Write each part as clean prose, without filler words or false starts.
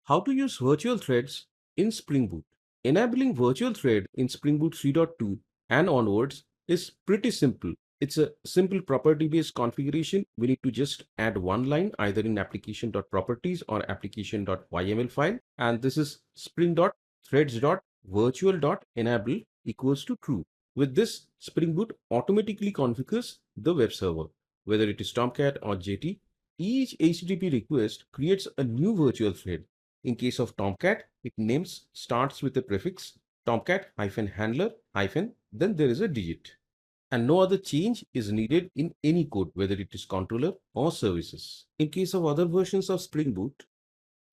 How to use virtual threads in Spring Boot. Enabling virtual thread in Spring Boot 3.2 and onwards is pretty simple. It's a simple property-based configuration. We need to just add one line either in application.properties or application.yml file. And this is spring.threads.virtual.enable equals to true. With this, Spring Boot automatically configures the web server, whether it is Tomcat or JT. Each HTTP request creates a new virtual thread. In case of Tomcat, it names starts with a prefix Tomcat-handler- then there is a digit. And no other change is needed in any code, whether it is controller or services. In case of other versions of Spring Boot,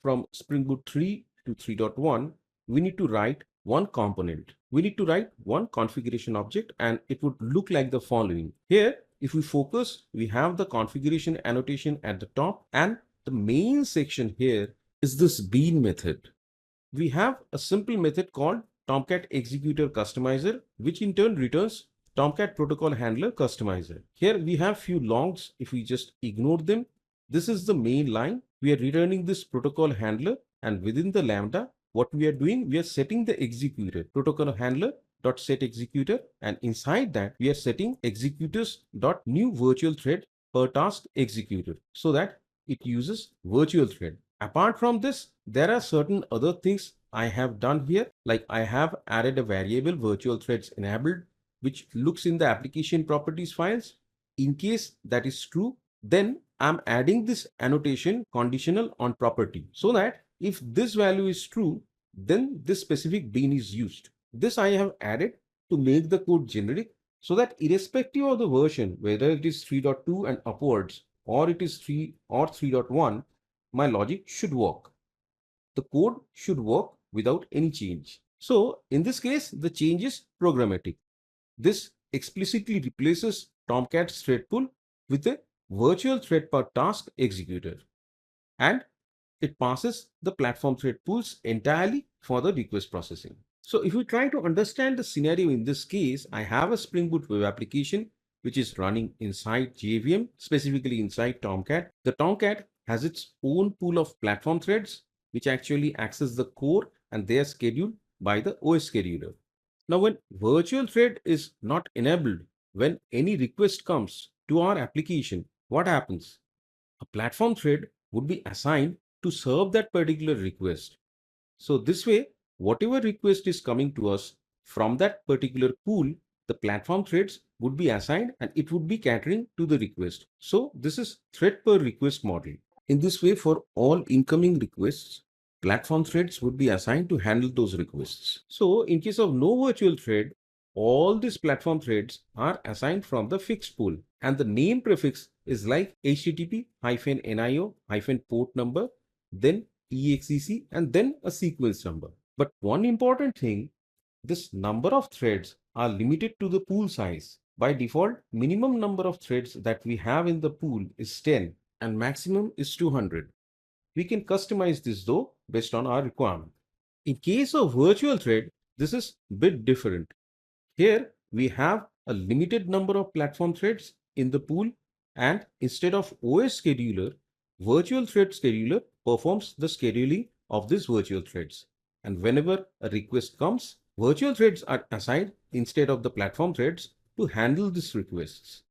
from Spring Boot 3 to 3.1, we need to write one component. We need to write one configuration object, and it would look like the following. Here, if we focus, we have the configuration annotation at the top, and the main section here is this bean method. We have a simple method called Tomcat Executor Customizer, which in turn returns Tomcat Protocol Handler Customizer. Here we have few logs. If we just ignore them, this is the main line. We are returning this protocol handler, and within the lambda, what we are doing, we are setting the executor protocol handler dot set executor, and inside that we are setting executors dot new virtual thread per task executor, so that it uses virtual thread. Apart from this, there are certain other things I have done here, like I have added a variable virtual threads enabled, which looks in the application properties files. In case that is true, then I'm adding this annotation conditional on property, so that if this value is true, then this specific bean is used. This I have added to make the code generic, so that irrespective of the version, whether it is 3.2 and upwards, or it is 3 or 3.1, my logic should work. The code should work without any change. So in this case, the change is programmatic. This explicitly replaces Tomcat's thread pool with a virtual thread per task executor, and it passes the platform thread pools entirely for the request processing. So if we try to understand the scenario in this case, I have a Spring Boot web application which is running inside JVM, specifically inside Tomcat. The Tomcat has its own pool of platform threads which actually access the core, and they are scheduled by the OS scheduler. Now, when virtual thread is not enabled, when any request comes to our application, what happens? A platform thread would be assigned to serve that particular request. So this way, whatever request is coming to us from that particular pool, the platform threads would be assigned and it would be catering to the request. So this is thread per request model. In this way, for all incoming requests, platform threads would be assigned to handle those requests. So in case of no virtual thread, all these platform threads are assigned from the fixed pool, and the name prefix is like HTTP-NIO-port number, then EXEC, and then a sequence number. But one important thing, this number of threads are limited to the pool size. By default, minimum number of threads that we have in the pool is 10 and maximum is 200. We can customize this though based on our requirement. In case of virtual thread, this is a bit different. Here we have a limited number of platform threads in the pool, and instead of OS scheduler, virtual thread scheduler performs the scheduling of these virtual threads. And whenever a request comes, virtual threads are assigned instead of the platform threads to handle these requests.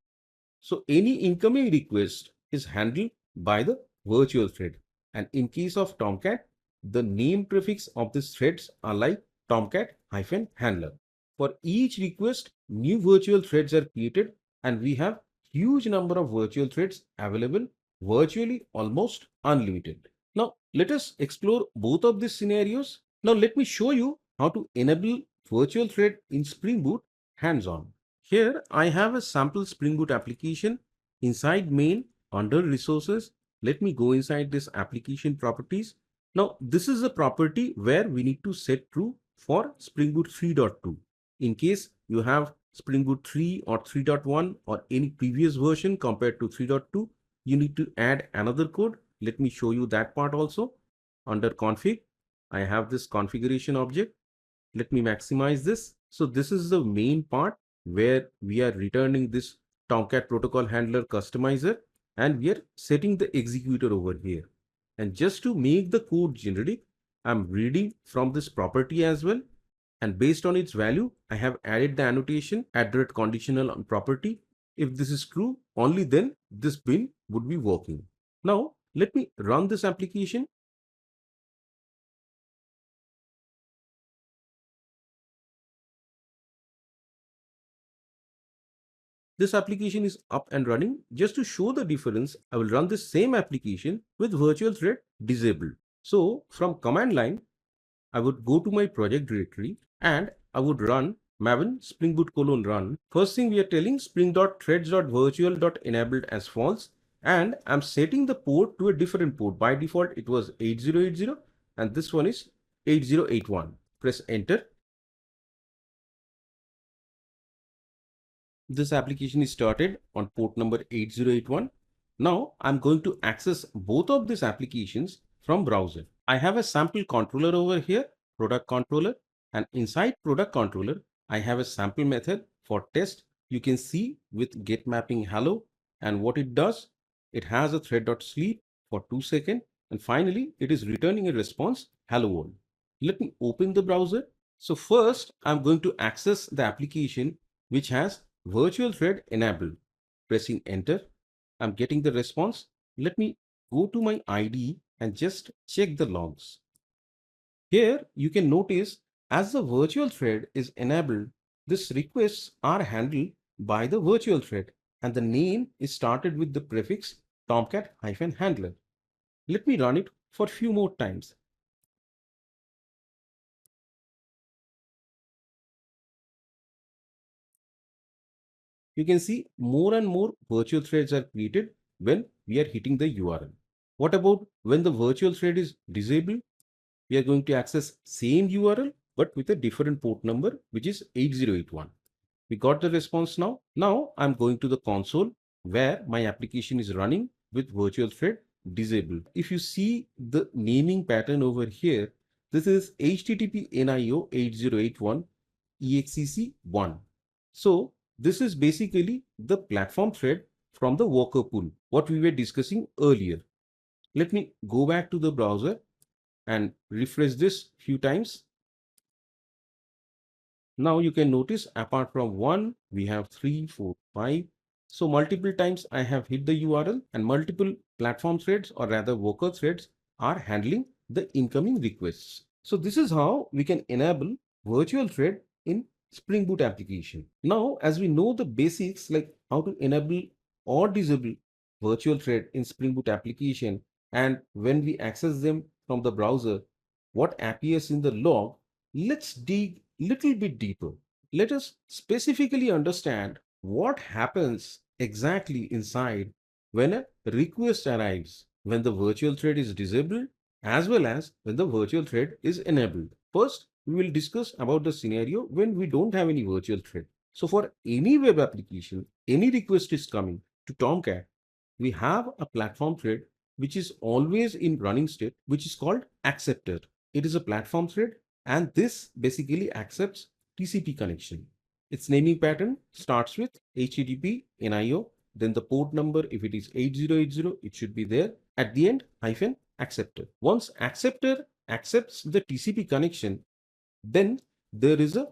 So any incoming request is handled by the virtual thread. And in case of Tomcat, the name prefix of these threads are like Tomcat-handler. For each request, new virtual threads are created, and we have huge number of virtual threads available, virtually almost unlimited. Now, let us explore both of these scenarios. Now, let me show you how to enable virtual thread in Spring Boot hands-on. Here, I have a sample Spring Boot application. Inside main, under resources, let me go inside this application properties. Now, this is a property where we need to set true for Spring Boot 3.2. In case you have Spring Boot 3 or 3.1 or any previous version compared to 3.2, you need to add another code. Let me show you that part also. Under config, I have this configuration object. Let me maximize this. So this is the main part where we are returning this Tomcat protocol handler customizer, and we are setting the executor over here. And just to make the code generic, I'm reading from this property as well. And based on its value, I have added the annotation @conditional on property. If this is true, only then this bin would be working. Now, let me run this application. This application is up and running. Just to show the difference, I will run the same application with virtual thread disabled. So from command line, I would go to my project directory and I would run maven spring boot :run. First thing we are telling spring.threads.virtual.enabled as false, and I'm setting the port to a different port. By default, it was 8080 and this one is 8081. Press enter. This application is started on port number 8081. Now I'm going to access both of these applications from browser. I have a sample controller over here, product controller, and inside product controller, I have a sample method for test. You can see with get mapping hello, and what it does, it has a thread.sleep for 2 seconds, and finally it is returning a response hello world. Let me open the browser. So first I'm going to access the application which has virtual thread enabled. Pressing enter, I'm getting the response. Let me go to my IDE and just check the logs. Here you can notice as the virtual thread is enabled, these requests are handled by the virtual thread and the name is started with the prefix Tomcat-handler. Let me run it for few more times. You can see more and more virtual threads are created when we are hitting the URL. What about when the virtual thread is disabled? We are going to access same URL but with a different port number, which is 8081. We got the response now. Now I'm going to the console where my application is running with virtual thread disabled. If you see the naming pattern over here, this is HTTP NIO 8081 EXEC1. So this is basically the platform thread from the worker pool, what we were discussing earlier. Let me go back to the browser and refresh this few times. Now you can notice apart from 1, we have 3, 4, 5. So multiple times I have hit the URL and multiple platform threads or rather worker threads are handling the incoming requests. So this is how we can enable virtual thread in Spring Boot application. Now, as we know the basics like how to enable or disable virtual thread in Spring Boot application, and when we access them from the browser, what appears in the log, let's dig little bit deeper. Let us specifically understand what happens exactly inside when a request arrives, when the virtual thread is disabled, as well as when the virtual thread is enabled. First, we will discuss about the scenario when we don't have any virtual thread. So for any web application, any request is coming to Tomcat, we have a platform thread which is always in running state, which is called Acceptor. It is a platform thread and this basically accepts TCP connection. Its naming pattern starts with HTTP NIO, then the port number, if it is 8080, it should be there. At the end, hyphen acceptor. Once acceptor accepts the TCP connection, then there is a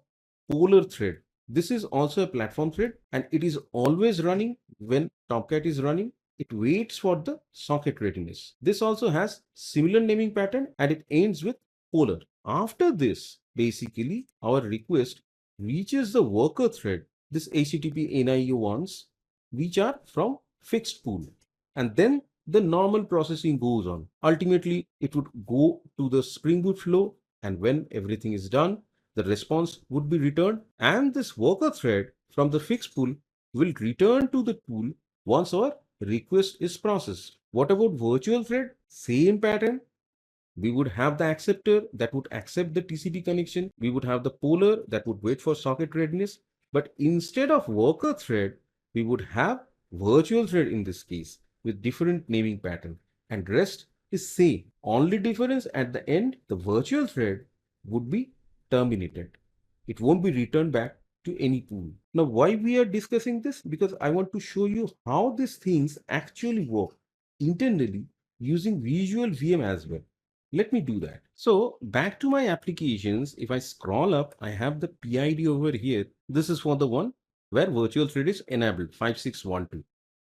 polar thread. This is also a platform thread and it is always running when Tomcat is running. It waits for the socket readiness. This also has similar naming pattern and it ends with polar. After this, basically our request reaches the worker thread, this HTTP NIO ones, which are from fixed pool. And then the normal processing goes on. Ultimately, it would go to the Spring Boot flow, and when everything is done, the response would be returned, and this worker thread from the fixed pool will return to the pool once our request is processed. What about virtual thread? Same pattern. We would have the acceptor that would accept the TCP connection. We would have the polar that would wait for socket readiness. But instead of worker thread, we would have virtual thread in this case with different naming pattern, and rest is same. Only difference at the end, the virtual thread would be terminated. It won't be returned back to any pool. Now, why we are discussing this? Because I want to show you how these things actually work internally using Visual VM as well. Let me do that. So back to my applications, if I scroll up, I have the PID over here. This is for the one where virtual thread is enabled 5612.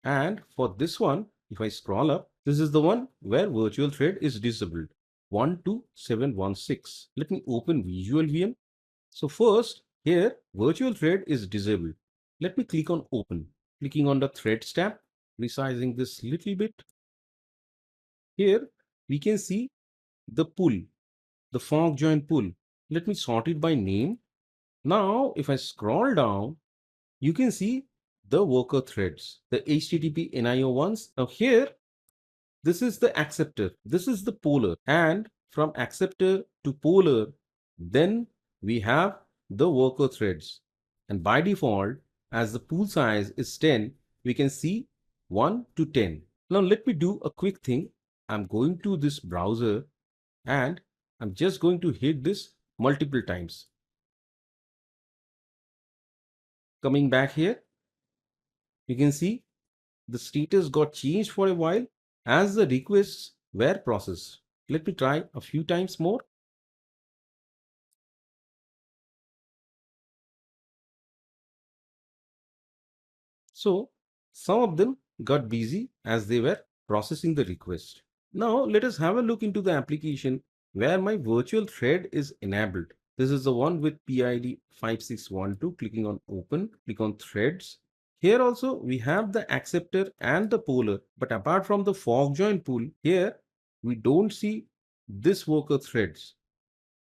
And for this one, if I scroll up, this is the one where virtual thread is disabled 12716. Let me open Visual VM. So first here, virtual thread is disabled. Let me click on open. Clicking on the threads tab, resizing this little bit. Here we can see the pool, the fork join pool. Let me sort it by name. Now, if I scroll down, you can see the worker threads, the HTTP NIO ones. Now here, this is the acceptor. This is the poller. And from acceptor to poller, then we have the worker threads. And by default, as the pool size is 10, we can see 1 to 10. Now let me do a quick thing. I'm going to this browser and I'm just going to hit this multiple times. Coming back here, you can see the status got changed for a while as the requests were processed. Let me try a few times more. So some of them got busy as they were processing the request. Now let us have a look into the application where my virtual thread is enabled. This is the one with PID 5612. Clicking on open, click on threads. Here also we have the acceptor and the poller, but apart from the fork join pool, here we don't see this worker threads,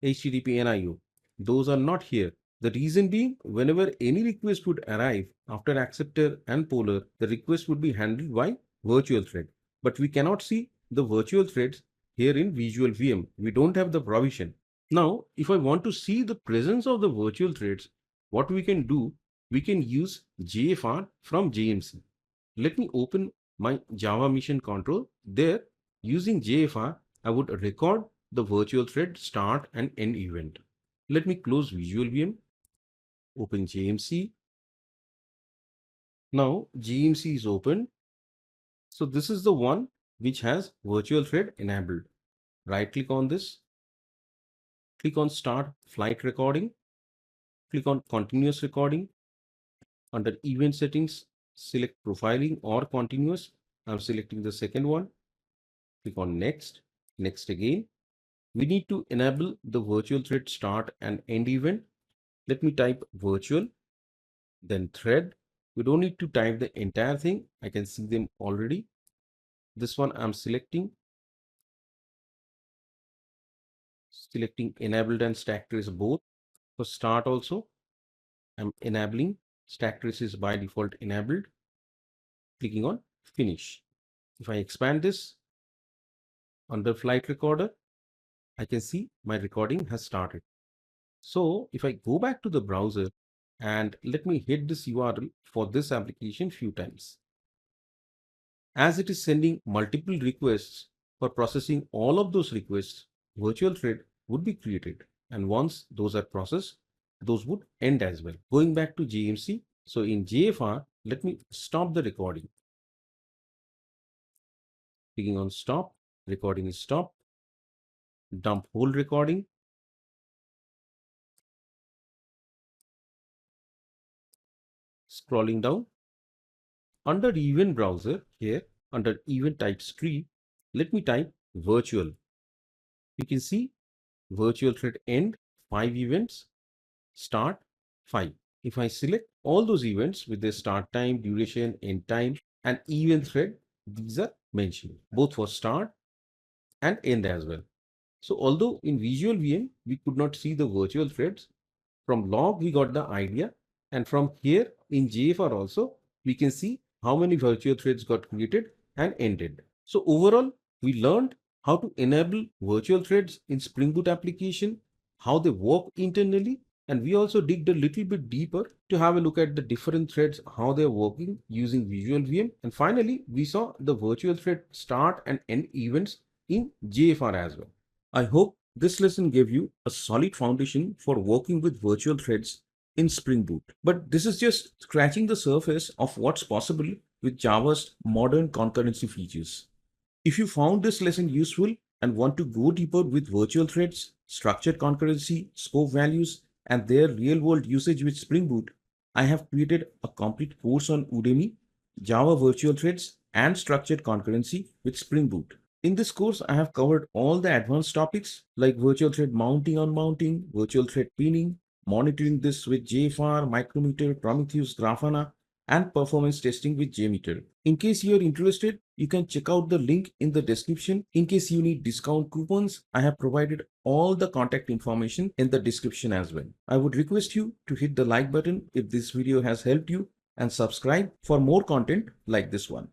HTTP NIO. Those are not here. The reason being, whenever any request would arrive after acceptor and poller, the request would be handled by virtual thread. But we cannot see the virtual threads here in Visual VM. We don't have the provision. Now, if I want to see the presence of the virtual threads, what we can do, we can use JFR from JMC. Let me open my Java Mission Control. There, using JFR, I would record the virtual thread start and end event. Let me close Visual VM, open JMC. Now JMC is open. So this is the one which has virtual thread enabled. Right click on this, click on start flight recording, click on continuous recording. Under event settings, select profiling or continuous. I'm selecting the second one. Click on next, next again. We need to enable the virtual thread start and end event. Let me type virtual, then thread. We don't need to type the entire thing. I can see them already. This one I'm selecting enabled and stack trace both. For start also, I'm enabling stack trace is by default enabled. Clicking on finish. If I expand this under flight recorder, I can see my recording has started. So if I go back to the browser and let me hit this URL for this application few times. As it is sending multiple requests, for processing all of those requests, virtual thread would be created. And once those are processed, those would end as well. Going back to JMC. So in JFR, let me stop the recording. Clicking on stop, recording is stopped. Dump whole recording. Scrolling down. Under event browser here, under event types tree, let me type virtual. You can see virtual thread end 5 events, start 5. If I select all those events with their start time, duration, end time, and event thread, these are mentioned both for start and end as well. So although in Visual VM, we could not see the virtual threads, from log we got the idea, and from here in JFR also, we can see how many virtual threads got created and ended. So overall, we learned how to enable virtual threads in Spring Boot application, how they work internally, and we also digged a little bit deeper to have a look at the different threads, how they're working using Visual VM. And finally, we saw the virtual thread start and end events in JFR as well. I hope this lesson gave you a solid foundation for working with virtual threads in Spring Boot. But this is just scratching the surface of what's possible with Java's modern concurrency features. If you found this lesson useful, and want to go deeper with virtual threads, structured concurrency, scope values, and their real-world usage with Spring Boot, I have created a complete course on Udemy, Java virtual threads, and structured concurrency with Spring Boot. In this course, I have covered all the advanced topics like virtual thread mounting, unmounting, virtual thread pinning, monitoring this with JFR, Micrometer, Prometheus, Grafana, and performance testing with JMeter. In case you are interested, you can check out the link in the description. In case you need discount coupons, I have provided all the contact information in the description as well. I would request you to hit the like button if this video has helped you and subscribe for more content like this one.